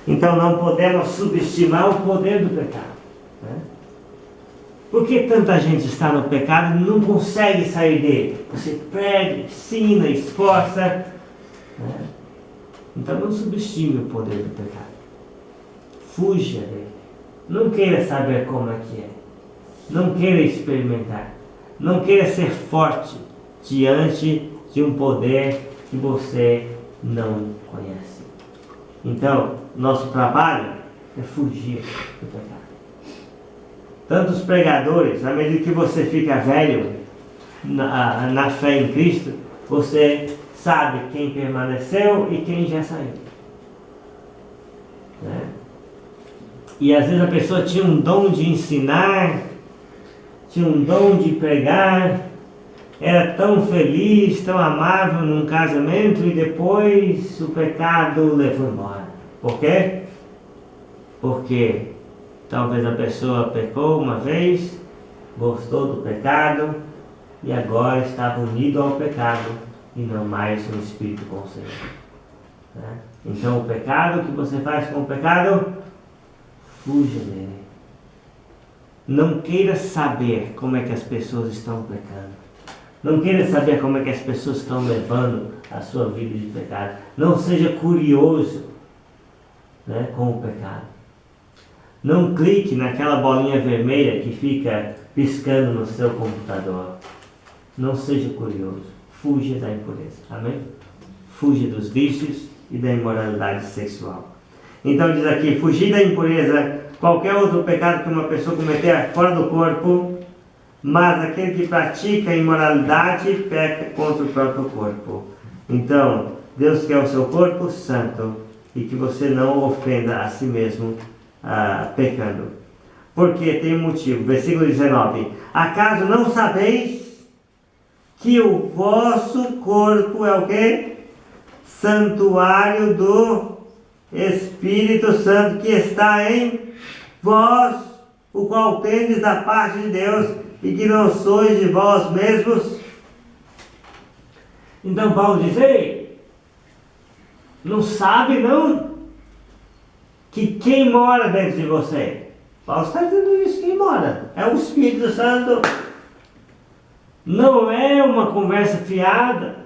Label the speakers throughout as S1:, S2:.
S1: Então não podemos subestimar o poder do pecado. Né? Por que tanta gente está no pecado e não consegue sair dele? Você prega, ensina, esforça. Né? Então não subestime o poder do pecado. Fuja dele. Não queira saber como é que é. Não queira experimentar. Não queira ser forte diante de um poder que você não conhece. Então, nosso trabalho é fugir do pecado. Tantos pregadores, à medida que você fica velho na fé em Cristo, você sabe quem permaneceu e quem já saiu. Né? E às vezes a pessoa tinha um dom de ensinar, tinha um dom de pregar, era tão feliz, tão amável num casamento e depois o pecado levou embora. Por quê? Porque talvez a pessoa pecou uma vez, gostou do pecado e agora estava unido ao pecado e não mais no Espírito com o Senhor. Né? Então o pecado que você faz com o pecado, fuja dele. Não queira saber como é que as pessoas estão pecando. Não queira saber como é que as pessoas estão levando a sua vida de pecado. Não seja curioso, né, com o pecado. Não clique naquela bolinha vermelha que fica piscando no seu computador. Não seja curioso. Fuja da impureza. Amém? Fuja dos vícios e da imoralidade sexual. Então diz aqui, fugir da impureza, qualquer outro pecado que uma pessoa cometer fora do corpo, mas aquele que pratica a imoralidade peca contra o próprio corpo. Então, Deus quer o seu corpo santo e que você não ofenda a si mesmo pecando. Porque tem um motivo. Versículo 19. Acaso não sabeis que o vosso corpo é o quê? Santuário do Espírito Santo que está em vós, o qual tendes da parte de Deus, e que não sois de vós mesmos. Então Paulo diz, ei, não sabe não que quem mora dentro de você? Paulo está dizendo isso, quem mora? É o Espírito Santo. Não é uma conversa fiada.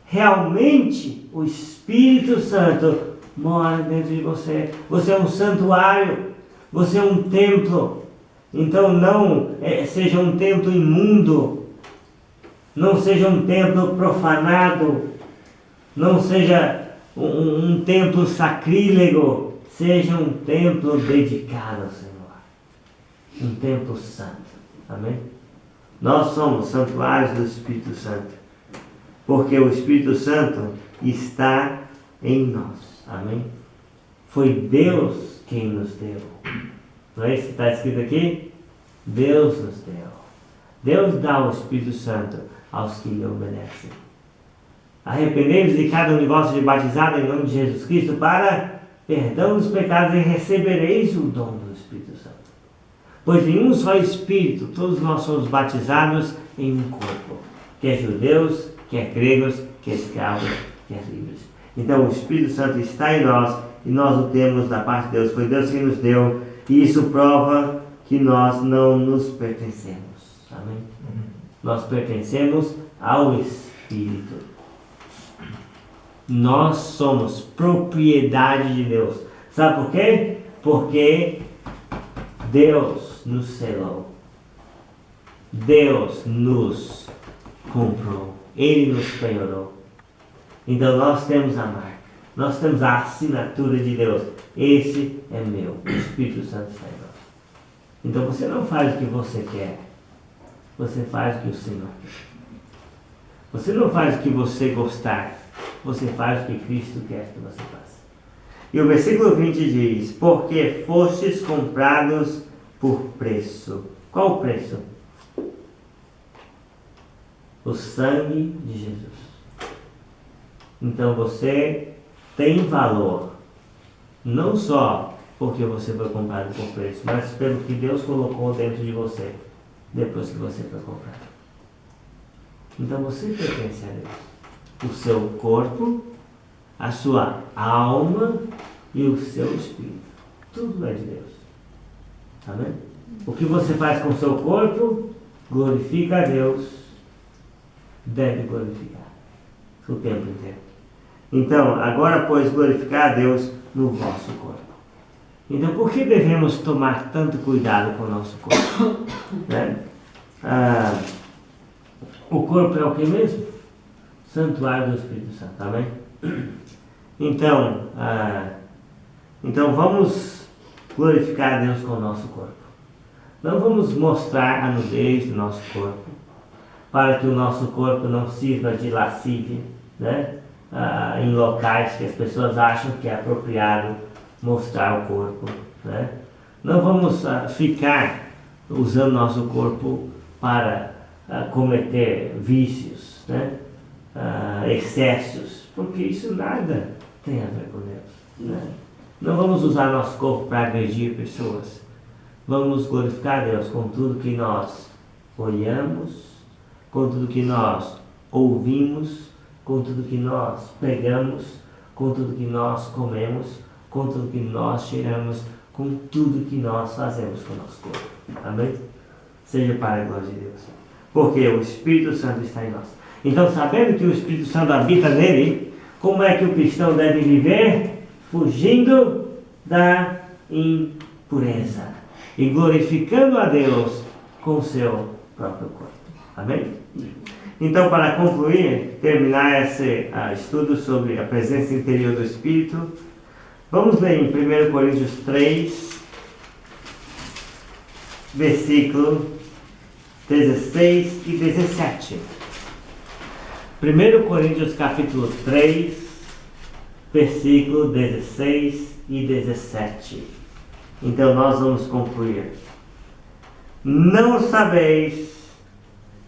S1: Realmente o Espírito Santo mora dentro de você. Você é um santuário. Você é um templo. Então não seja um templo imundo. Não seja um templo profanado. Não seja um templo sacrílego. Seja um templo dedicado ao Senhor. Um templo santo. Amém? Nós somos santuários do Espírito Santo. Porque o Espírito Santo está em nós. Amém? Foi Deus quem nos deu. Não é isso que está escrito aqui? Deus nos deu. Deus dá o Espírito Santo aos que lhe obedecem. Arrependei-vos de cada um de vós seja batizado em nome de Jesus Cristo para perdão dos pecados e recebereis o dom do Espírito Santo. Pois em um só Espírito todos nós somos batizados em um corpo. Quer judeus, quer gregos, quer escravos, quer livres. Então o Espírito Santo está em nós e nós o temos da parte de Deus. Foi Deus quem nos deu e isso prova que nós não nos pertencemos. Amém? Nós pertencemos ao Espírito. Nós somos propriedade de Deus. Sabe por quê? Porque Deus nos selou. Deus nos comprou. Ele nos penhorou. Então nós temos a marca. Nós temos a assinatura de Deus. Esse é meu. O Espírito Santo está em nós. Então você não faz o que você quer. Você faz o que o Senhor quer. Você não faz o que você gostar. Você faz o que Cristo quer que você faça. E o versículo 20 diz, porque fostes comprados por preço. Qual o preço? O sangue de Jesus. Então você tem valor. Não só porque você foi comprado por preço, mas pelo que Deus colocou dentro de você, depois que você foi comprado. Então você pertence a Deus. O seu corpo, a sua alma e o seu espírito. Tudo é de Deus. Amém? O que você faz com o seu corpo, glorifica a Deus, deve glorificar o tempo inteiro. Então, agora, pois, glorificar a Deus no vosso corpo. Então, por que devemos tomar tanto cuidado com o nosso corpo? Né? O corpo é o que mesmo? Santuário do Espírito Santo. Amém? Então, vamos glorificar a Deus com o nosso corpo. Não vamos mostrar a nudez do nosso corpo, para que o nosso corpo não sirva de lascívia, né? Em locais que as pessoas acham que é apropriado mostrar o corpo, né? Não vamos ficar usando nosso corpo para cometer vícios, né? Excessos, porque isso nada tem a ver com Deus, né? Não vamos usar nosso corpo para agredir pessoas. Vamos glorificar a Deus com tudo que nós olhamos, com tudo que nós ouvimos, com tudo que nós pegamos, com tudo que nós comemos, com tudo que nós cheiramos, com tudo que nós fazemos com o nosso corpo. Amém? Seja para a glória de Deus. Porque o Espírito Santo está em nós. Então, sabendo que o Espírito Santo habita nele, como é que o cristão deve viver? Fugindo da impureza e glorificando a Deus com o seu próprio corpo. Amém? Então, para concluir, terminar esse estudo sobre a presença interior do Espírito, vamos ler em 1 Coríntios 3, versículo 16 e 17. 1 Coríntios capítulo 3, versículo 16 e 17. Então nós vamos concluir. Não sabeis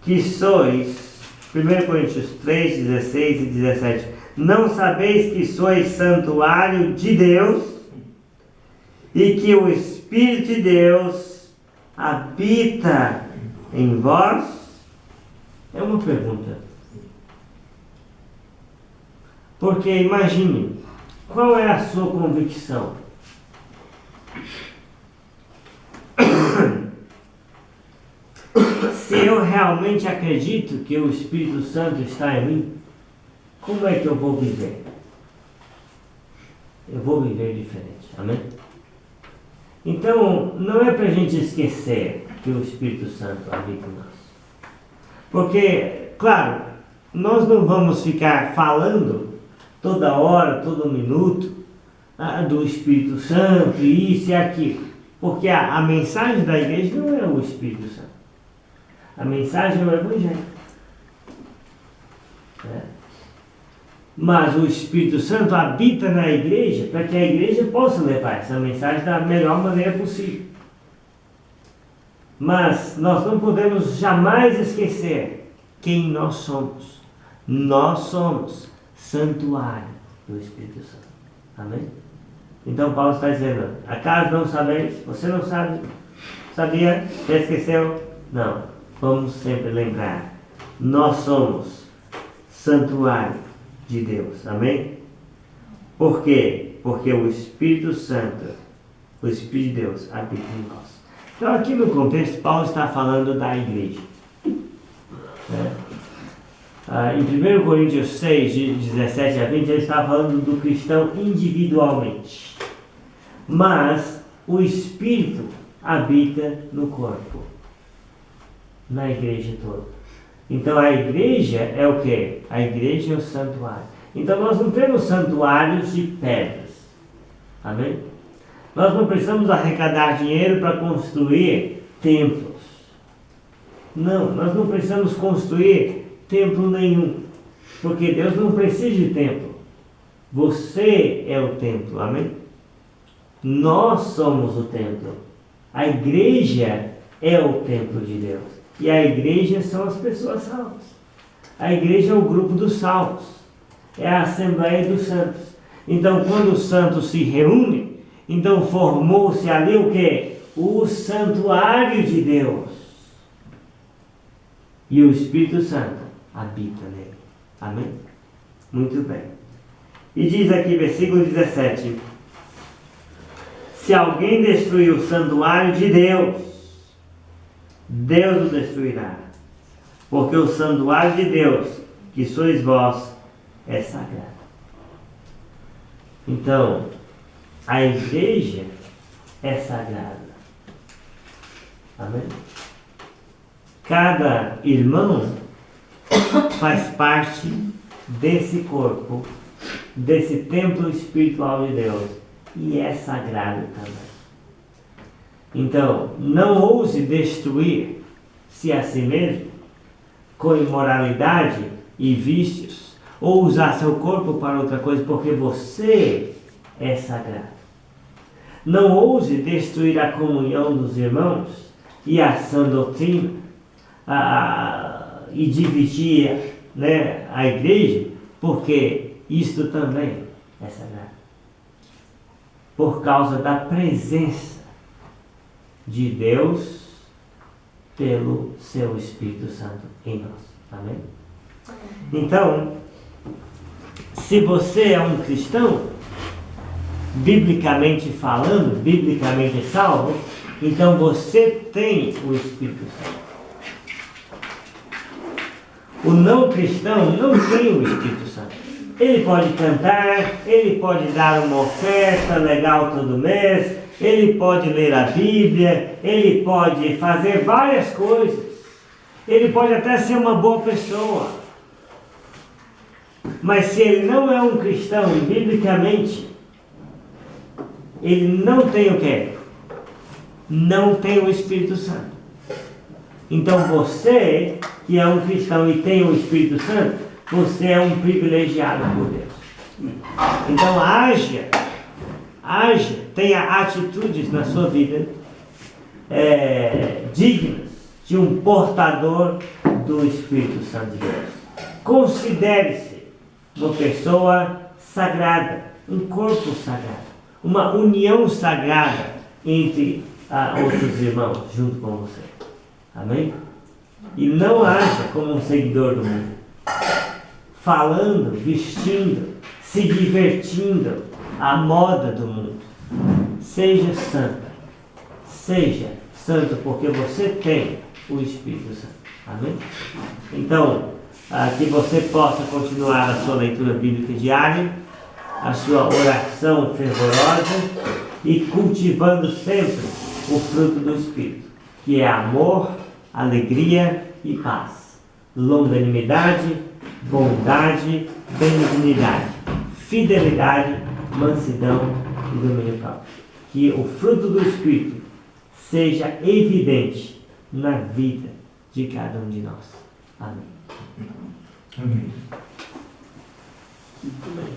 S1: que sois, 1 Coríntios 3, 16 e 17. Não sabeis que sois santuário de Deus e que o Espírito de Deus habita em vós? É uma pergunta. Porque imagine, qual é a sua convicção? Se eu realmente acredito que o Espírito Santo está em mim, como é que eu vou viver? Eu vou viver diferente, amém? Então, não é para a gente esquecer que o Espírito Santo habita em nós. Porque, claro, nós não vamos ficar falando toda hora, todo minuto, do Espírito Santo, isso e aquilo. Porque a mensagem da igreja não é o Espírito Santo. A mensagem é o Evangelho. Mas o Espírito Santo habita na igreja para que a igreja possa levar essa mensagem da melhor maneira possível. Mas nós não podemos jamais esquecer quem nós somos. Nós somos santuário do Espírito Santo. Amém? Então Paulo está dizendo, acaso não sabeis? Você não sabe? Sabia? Já esqueceu? Não. Vamos sempre lembrar. Nós somos santuário de Deus. Amém? Por quê? Porque o Espírito Santo, o Espírito de Deus habita em nós. Então aqui no contexto, Paulo está falando da igreja. Em 1 Coríntios 6, de 17 a 20, ele está falando do cristão individualmente. Mas o Espírito habita no corpo, na igreja toda. Então a igreja é o quê? A igreja é o santuário. Então nós não temos santuários de pedras. Amém? Nós não precisamos arrecadar dinheiro para construir templos. Não, nós não precisamos construir templo nenhum, porque Deus não precisa de templo. Você é o templo, amém? Nós somos o templo. A igreja é o templo de Deus. E a igreja são as pessoas salvas. A igreja é o grupo dos salvos. É a Assembleia dos Santos. Então, quando os santos se reúnem, então formou-se ali o quê? O santuário de Deus. E o Espírito Santo habita nele. Amém? Muito bem. E diz aqui, versículo 17. Se alguém destruir o santuário de Deus, Deus o destruirá. Porque o santuário de Deus, que sois vós, é sagrado. Então, a igreja é sagrada. Amém? Cada irmão faz parte desse corpo, desse templo espiritual de Deus, e é sagrado também. Então, não ouse destruir-se a si mesmo com imoralidade e vícios, ou usar seu corpo para outra coisa, porque você é sagrado. Não ouse destruir a comunhão dos irmãos e a sã doutrina, e dividir, né, a igreja, porque isto também é sagrado. Por causa da presença de Deus pelo seu Espírito Santo em nós. Amém? Então, se você é um cristão, biblicamente falando, biblicamente salvo, então você tem o Espírito Santo. O não cristão não tem o Espírito Santo. Ele pode cantar, ele pode dar uma oferta legal todo mês, ele pode ler a Bíblia, ele pode fazer várias coisas, ele pode até ser uma boa pessoa. Mas se ele não é um cristão, biblicamente, ele não tem o quê? Não tem o Espírito Santo. Então você, que é um cristão e tem o Espírito Santo, você é um privilegiado por Deus. Então tenha atitudes na sua vida dignas de um portador do Espírito Santo de Deus. Considere-se uma pessoa sagrada, um corpo sagrado, uma união sagrada entre outros irmãos junto com você. Amém? E não haja como um seguidor do mundo, falando, vestindo, se divertindo à moda do mundo. Seja santa. Seja santo, porque você tem o Espírito Santo. Amém? Então, que você possa continuar a sua leitura bíblica diária, a sua oração fervorosa e cultivando sempre o fruto do Espírito, que é amor, alegria e paz, longanimidade, bondade, benignidade, fidelidade, mansidão e domínio próprio. Que o fruto do Espírito seja evidente na vida de cada um de nós. Amém.
S2: Amém.
S1: Muito bem.